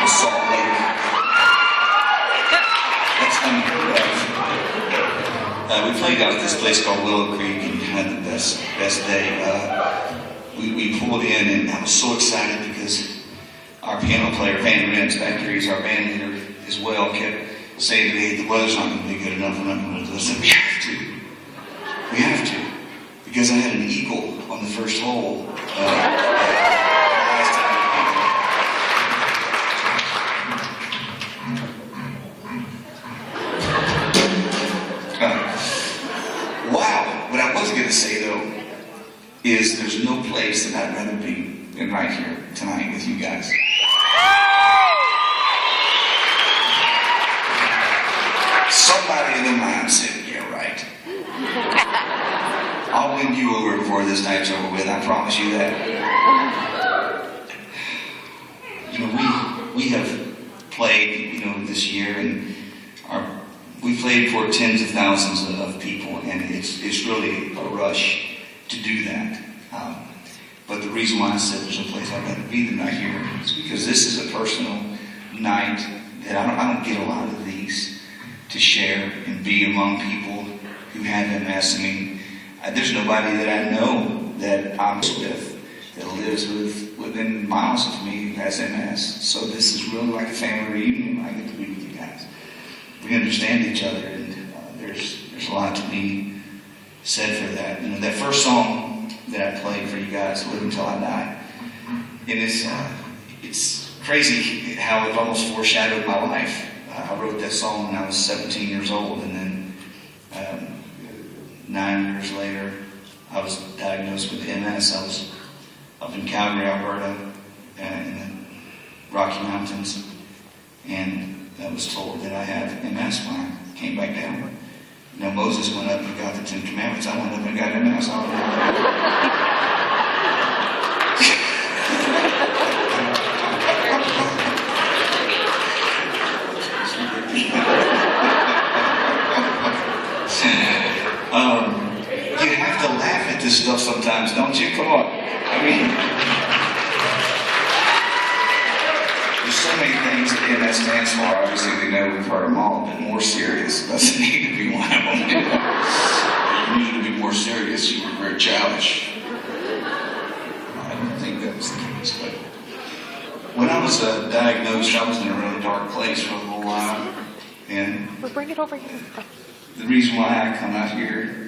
in Salt Lake. That's unheard of. We played out at this place called Willow Creek and had the best day. We pulled in and I was so excited because our piano player, Van Rens, back here, he's our band leader as well, kept saying to me, the weather's not going to be good enough, we're not going to do this. I said, we have to. We have to. Because I had an eagle on the first hole. Wow. What I was going to say, though, is there's no place that I'd rather be than right here tonight with you guys. Somebody in the mind said, yeah, right. I'll win you over before this night's over with, I promise you that. You know, we have played, you know, this year, and we played for tens of thousands of people, and it's really a rush to do that. But the reason why I said there's a place I'd rather be than right here is because this is a personal night that I don't get a lot of these to share and be among people who have MS. I mean, there's nobody that I know that I'm with that lives within miles of me who has MS. So this is really like a family reunion. I get to be with you guys. We understand each other, and there's a lot to be said for that. You know, that first song that I played for you guys, "Live Until I Die," and it's crazy how it almost foreshadowed my life. I wrote that song when I was 17 years old, and then 9 years later, I was diagnosed with MS. I was up in Calgary, Alberta, in the Rocky Mountains, and I was told that I had MS when I came back down. Now, Moses went up and got the 10 Commandments. I went up and got MS. You have to laugh at this stuff sometimes, don't you? Come on. I mean, there's so many things that MS stands for. Obviously, we know we've heard them all, but more serious doesn't need to be one of them. You need to be more serious. You were very childish. I don't think that was the case, but when I was diagnosed, I was in a really dark place for a little while, and we'll bring it over here. The reason why I come out here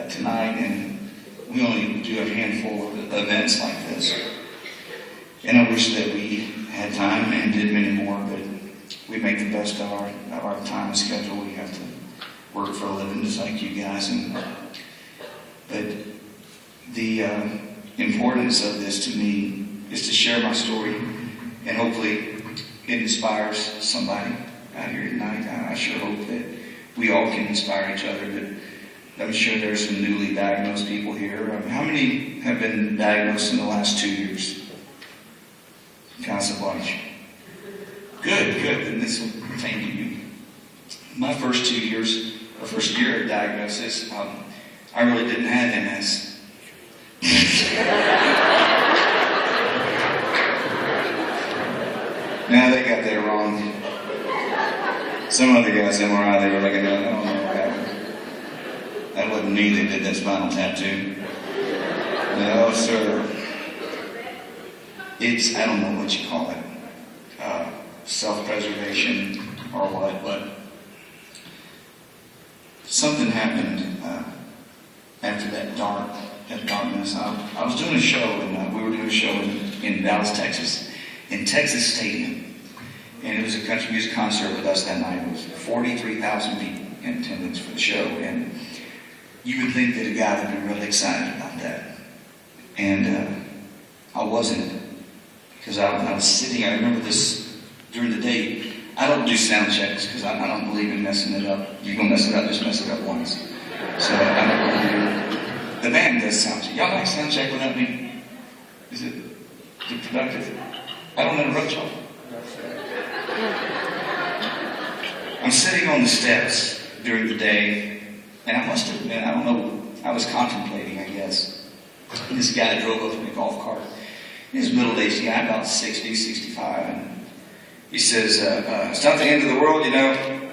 tonight, and we only do a handful of events like this, and I wish that we had time and did many more, but we make the best of our time and schedule. We have to work for a living just like you guys, but the importance of this to me is to share my story, and hopefully it inspires somebody out here tonight. I sure hope that we all can inspire each other, but I'm sure there's some newly diagnosed people here. How many have been diagnosed in the last 2 years? Count a bunch. Good. Then this will pertain to you. My first 2 years, or first year of diagnosis, I really didn't have MS. Now they got that wrong. Some other guys MRI, they were like, I don't know what happened. That wasn't me that did that spinal tattoo. No, sir. It's, I don't know what you call it, self-preservation or what, but something happened after that darkness. I was doing a show, and we were doing a show in Dallas, Texas, in Texas Stadium. And it was a country music concert with us that night. It was 43,000 people in attendance for the show. And you would think that a guy would be really excited about that. And I wasn't. Because I was sitting, I remember this during the day. I don't do sound checks because I don't believe in messing it up. You're going to mess it up, just mess it up once. So I don't really do it. The band does sound check. Y'all like sound check without me? Is it productive? I don't interrupt y'all. I'm sitting on the steps during the day, and I must have been, I was contemplating, I guess. And this guy drove up in a golf cart, He's a middle-aged guy, about 60, 65, and he says, it's not the end of the world, you know.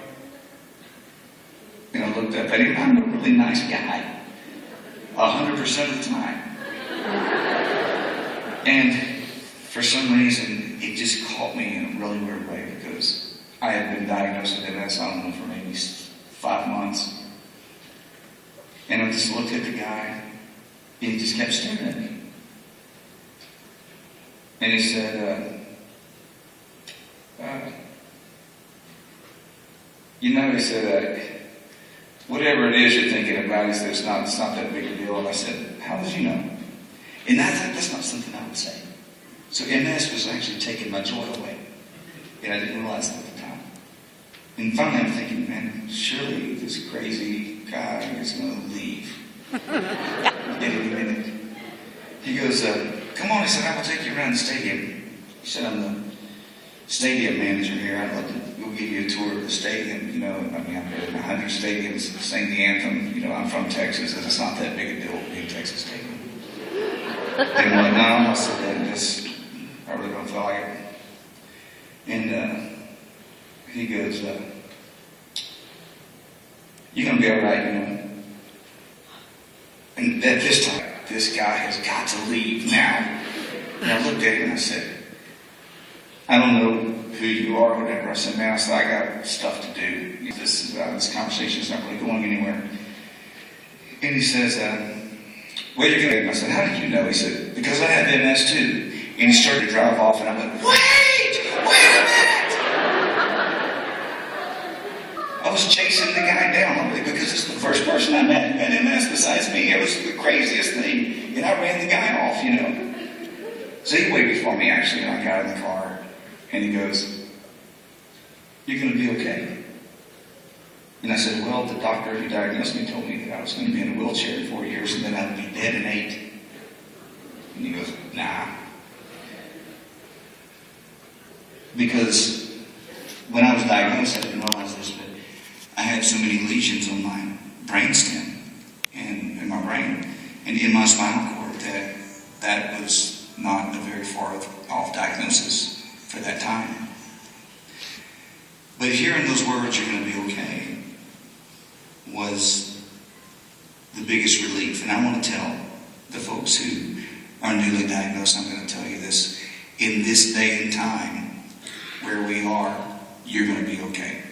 You know, looked up at him. I'm a really nice guy, 100% of the time. And for some reason, it just caught me in a really weird way because I had been diagnosed with MS, I don't know, for maybe 5 months. And I just looked at the guy, and he just kept staring at me. And he said, you know, he said, whatever it is you're thinking about, he said, it's not that big a deal. And I said, how did you know? And that's not something I would say. So MS was actually taking my joy away. And I didn't realize that at the time. And finally I'm thinking, man, surely this crazy guy is going to leave in any minute. He goes, come on, he said, I will take you around the stadium. He said, I'm the stadium manager here. I'd love to go give you a tour of the stadium. You know, I mean, I've been in 100 stadiums, sang the anthem. You know, I'm from Texas, and it's not that big a deal to be in Texas Stadium. And I'm like, no, I said, I really don't feel like it. And he goes, you're going to be all right, you know. And at this time, this guy has got to leave now. And I looked at him and I said, I don't know who you are or whatever. I said, man, I got stuff to do. This conversation is not really going anywhere. And he says, where are you going? I said, how did you know? He said, because I have MS too. And he started to drive off and I went, wait a minute. I was chasing the guy down because this is the first person I met who had MS besides me. It was the craziest thing. And I ran the guy off, you know. So he waited for me actually, and I got in the car. And he goes, you're going to be okay. And I said, well, the doctor who diagnosed me told me that I was going to be in a wheelchair in 4 years and then I would be dead in 8. And he goes, nah. Because when I was diagnosed, I didn't realize this, but I had so many lesions on my brainstem and in my brain and in my spinal cord that was not a very far off diagnosis for that time. But hearing those words, you're going to be okay, was the biggest relief. And I want to tell the folks who are newly diagnosed, I'm going to tell you this, in this day and time where we are, you're going to be okay.